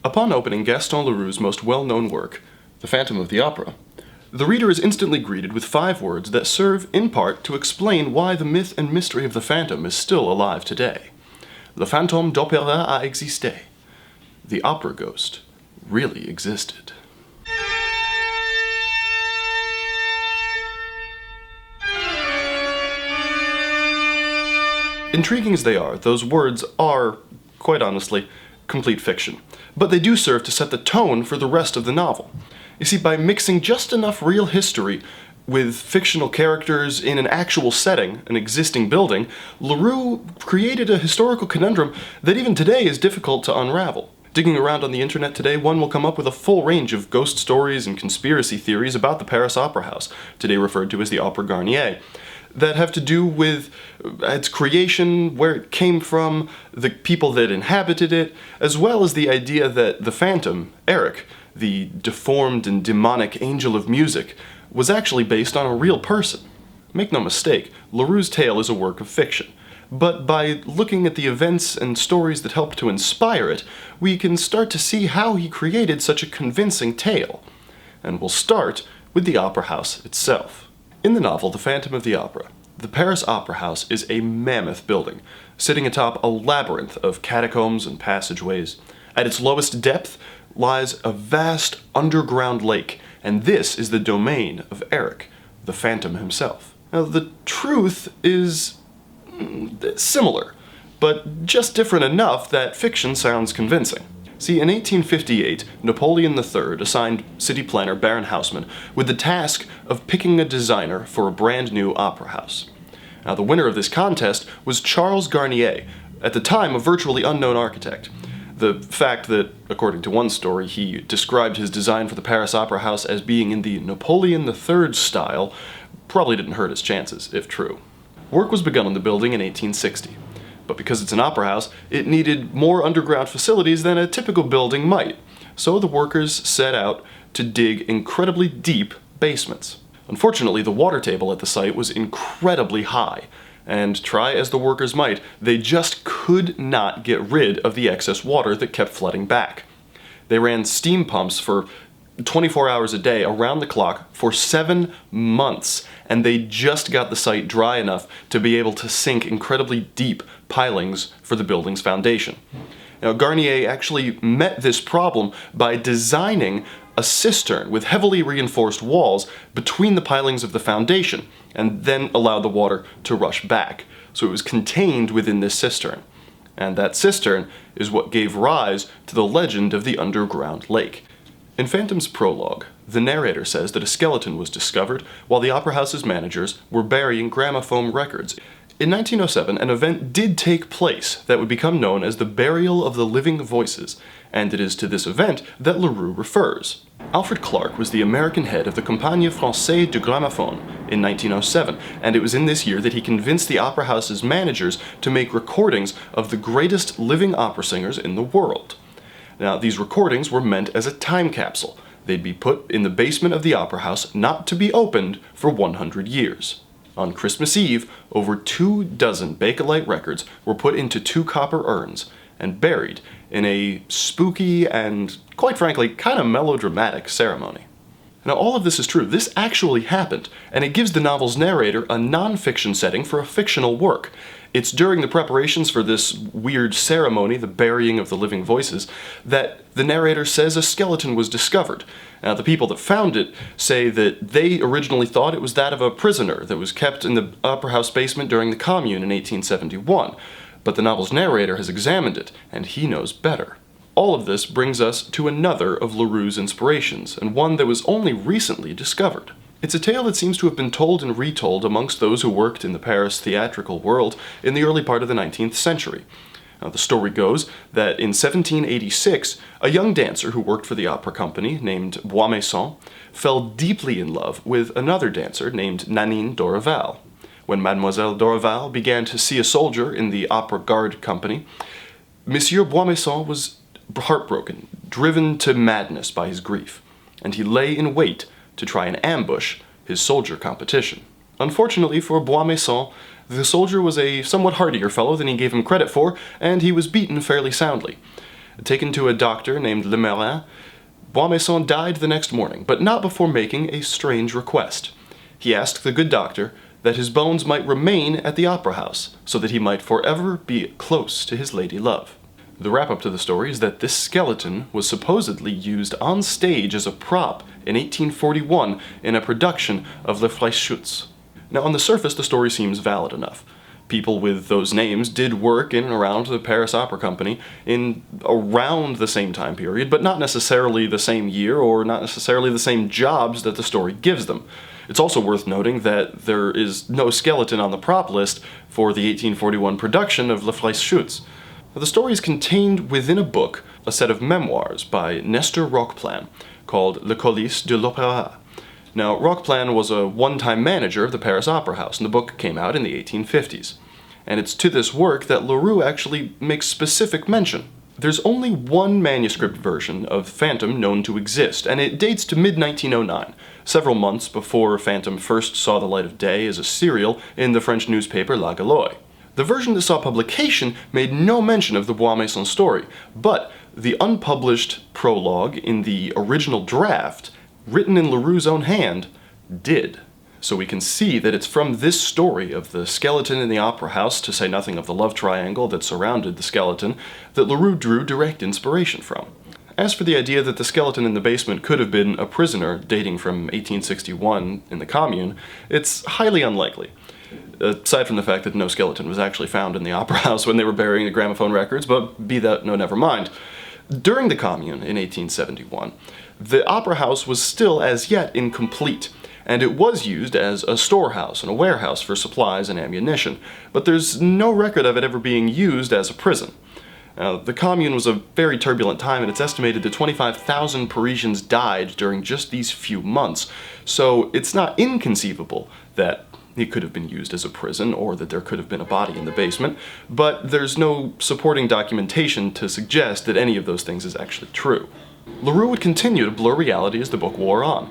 Upon opening Gaston Leroux's most well-known work, The Phantom of the Opera, the reader is instantly greeted with 5 words that serve, in part, to explain why the myth and mystery of the Phantom is still alive today. Le fantôme d'opéra a existé. The opera ghost really existed. Intriguing as they are, those words are, quite honestly, complete fiction. But they do serve to set the tone for the rest of the novel. You see, by mixing just enough real history with fictional characters in an actual setting, an existing building, Leroux created a historical conundrum that even today is difficult to unravel. Digging around on the internet today, one will come up with a full range of ghost stories and conspiracy theories about the Paris Opera House, today referred to as the Opera Garnier, that have to do with its creation, where it came from, the people that inhabited it, as well as the idea that the Phantom, Eric, the deformed and demonic angel of music, was actually based on a real person. Make no mistake, Leroux's tale is a work of fiction, but by looking at the events and stories that helped to inspire it, we can start to see how he created such a convincing tale. And we'll start with the Opera House itself. In the novel The Phantom of the Opera, the Paris Opera House is a mammoth building, sitting atop a labyrinth of catacombs and passageways. At its lowest depth lies a vast underground lake, and this is the domain of Eric, the Phantom himself. Now, the truth is similar, but just different enough that fiction sounds convincing. See, in 1858, Napoleon III assigned city planner Baron Haussmann with the task of picking a designer for a brand new opera house. Now, the winner of this contest was Charles Garnier, at the time a virtually unknown architect. The fact that, according to one story, he described his design for the Paris Opera House as being in the Napoleon III style probably didn't hurt his chances, if true. Work was begun on the building in 1860. But because it's an opera house, it needed more underground facilities than a typical building might. So the workers set out to dig incredibly deep basements. Unfortunately, the water table at the site was incredibly high, and try as the workers might, they just could not get rid of the excess water that kept flooding back. They ran steam pumps for 24 hours a day, around the clock, for 7 months, and they just got the site dry enough to be able to sink incredibly deep pilings for the building's foundation. Now, Garnier actually met this problem by designing a cistern with heavily reinforced walls between the pilings of the foundation, and then allowed the water to rush back. So it was contained within this cistern. And that cistern is what gave rise to the legend of the underground lake. In Phantom's prologue, the narrator says that a skeleton was discovered while the Opera House's managers were burying gramophone records. In 1907, an event did take place that would become known as the Burial of the Living Voices, and it is to this event that Leroux refers. Alfred Clark was the American head of the Compagnie Française du Gramophone in 1907, and it was in this year that he convinced the Opera House's managers to make recordings of the greatest living opera singers in the world. Now, these recordings were meant as a time capsule. They'd be put in the basement of the Opera House, not to be opened for 100 years. On Christmas Eve, over 24 Bakelite records were put into 2 copper urns and buried in a spooky and, quite frankly, kind of melodramatic ceremony. Now, all of this is true. This actually happened, and it gives the novel's narrator a non-fiction setting for a fictional work. It's during the preparations for this weird ceremony, the burying of the living voices, that the narrator says a skeleton was discovered. Now, the people that found it say that they originally thought it was that of a prisoner that was kept in the Opera House basement during the Commune in 1871. But the novel's narrator has examined it, and he knows better. All of this brings us to another of Leroux's inspirations, and one that was only recently discovered. It's a tale that seems to have been told and retold amongst those who worked in the Paris theatrical world in the early part of the 19th century. Now, the story goes that in 1786, a young dancer who worked for the opera company named Boismaison fell deeply in love with another dancer named Nanine Dorival. When Mademoiselle Dorival began to see a soldier in the Opera Guard company, Monsieur Boismaison was heartbroken, driven to madness by his grief, and he lay in wait to try and ambush his soldier competition. Unfortunately for Boismaison, the soldier was a somewhat hardier fellow than he gave him credit for, and he was beaten fairly soundly. Taken to a doctor named Le Marin, Boismaison died the next morning, but not before making a strange request. He asked the good doctor that his bones might remain at the opera house, so that he might forever be close to his lady love. The wrap-up to the story is that this skeleton was supposedly used on stage as a prop in 1841 in a production of Le Fleischschutz. Now, on the surface, the story seems valid enough. People with those names did work in and around the Paris Opera Company in around the same time period, but not necessarily the same year or not necessarily the same jobs that the story gives them. It's also worth noting that there is no skeleton on the prop list for the 1841 production of Le Fleischschutz. The story is contained within a book, a set of memoirs by Nestor Roqueplan, called Le Coulisses de l'Opéra. Now, Roqueplan was a one-time manager of the Paris Opera House, and the book came out in the 1850s. And it's to this work that Leroux actually makes specific mention. There's only one manuscript version of Phantom known to exist, and it dates to mid-1909, several months before Phantom first saw the light of day as a serial in the French newspaper La Gauloise. The version that saw publication made no mention of the Boismaison story, but the unpublished prologue in the original draft, written in Leroux's own hand, did. So we can see that it's from this story of the skeleton in the opera house, to say nothing of the love triangle that surrounded the skeleton, that Leroux drew direct inspiration from. As for the idea that the skeleton in the basement could have been a prisoner dating from 1861 in the Commune, it's highly unlikely. Aside from the fact that no skeleton was actually found in the opera house when they were burying the gramophone records, but be that no, never mind. During the Commune in 1871, the opera house was still as yet incomplete, and it was used as a storehouse and a warehouse for supplies and ammunition, but there's no record of it ever being used as a prison. The Commune was a very turbulent time, and it's estimated that 25,000 Parisians died during just these few months, so it's not inconceivable that it could have been used as a prison, or that there could have been a body in the basement, but there's no supporting documentation to suggest that any of those things is actually true. Leroux would continue to blur reality as the book wore on.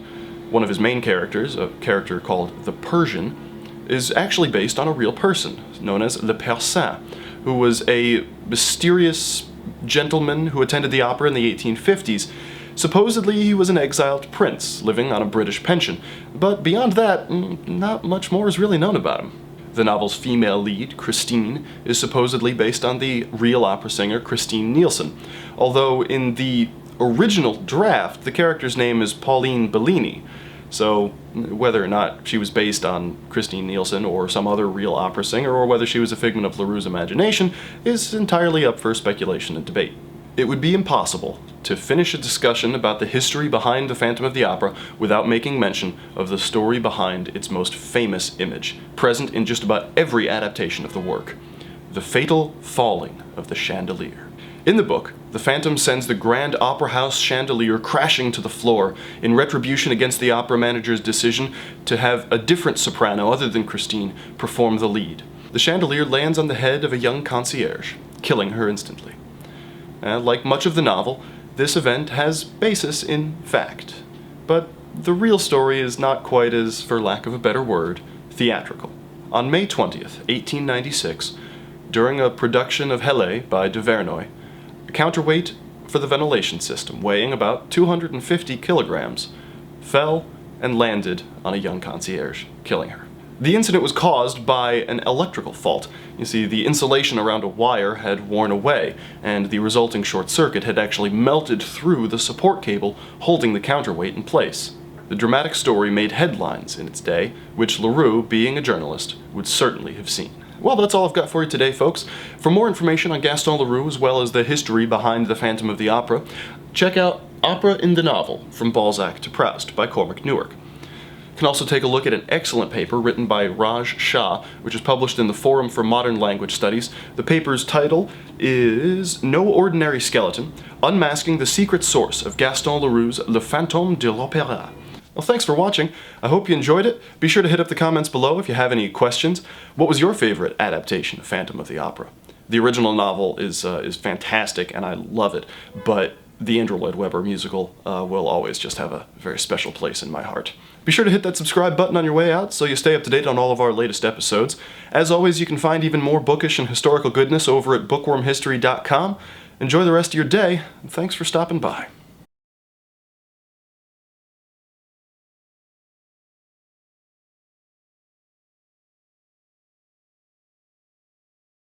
One of his main characters, a character called the Persian, is actually based on a real person, known as Le Persan, who was a mysterious gentleman who attended the opera in the 1850s. Supposedly he was an exiled prince, living on a British pension, but beyond that, not much more is really known about him. The novel's female lead, Christine, is supposedly based on the real opera singer Christine Nielsen, although in the original draft, the character's name is Pauline Bellini, so whether or not she was based on Christine Nielsen or some other real opera singer, or whether she was a figment of Leroux's imagination, is entirely up for speculation and debate. It would be impossible to finish a discussion about the history behind the Phantom of the Opera without making mention of the story behind its most famous image, present in just about every adaptation of the work: the fatal falling of the chandelier. In the book, the Phantom sends the Grand Opera House chandelier crashing to the floor in retribution against the opera manager's decision to have a different soprano other than Christine perform the lead. The chandelier lands on the head of a young concierge, killing her instantly. Like much of the novel, this event has basis in fact, but the real story is not quite as, for lack of a better word, theatrical. On May 20th, 1896, during a production of Helle by de Verneuil, a counterweight for the ventilation system, weighing about 250 kilograms, fell and landed on a young concierge, killing her. The incident was caused by an electrical fault. You see, the insulation around a wire had worn away, and the resulting short circuit had actually melted through the support cable holding the counterweight in place. The dramatic story made headlines in its day, which Leroux, being a journalist, would certainly have seen. Well, that's all I've got for you today, folks. For more information on Gaston Leroux, as well as the history behind the Phantom of the Opera, check out Opera in the Novel, From Balzac to Proust by Cormac Newark. You can also take a look at an excellent paper written by Raj Shah, which is published in the Forum for Modern Language Studies. The paper's title is No Ordinary Skeleton, Unmasking the Secret Source of Gaston Leroux's Le Fantôme de l'Opéra. Well, thanks for watching. I hope you enjoyed it. Be sure to hit up the comments below if you have any questions. What was your favorite adaptation of Phantom of the Opera? The original novel is fantastic, and I love it, but the Andrew Lloyd Webber musical will always just have a very special place in my heart. Be sure to hit that subscribe button on your way out so you stay up to date on all of our latest episodes. As always, you can find even more bookish and historical goodness over at bookwormhistory.com. Enjoy the rest of your day, and thanks for stopping by.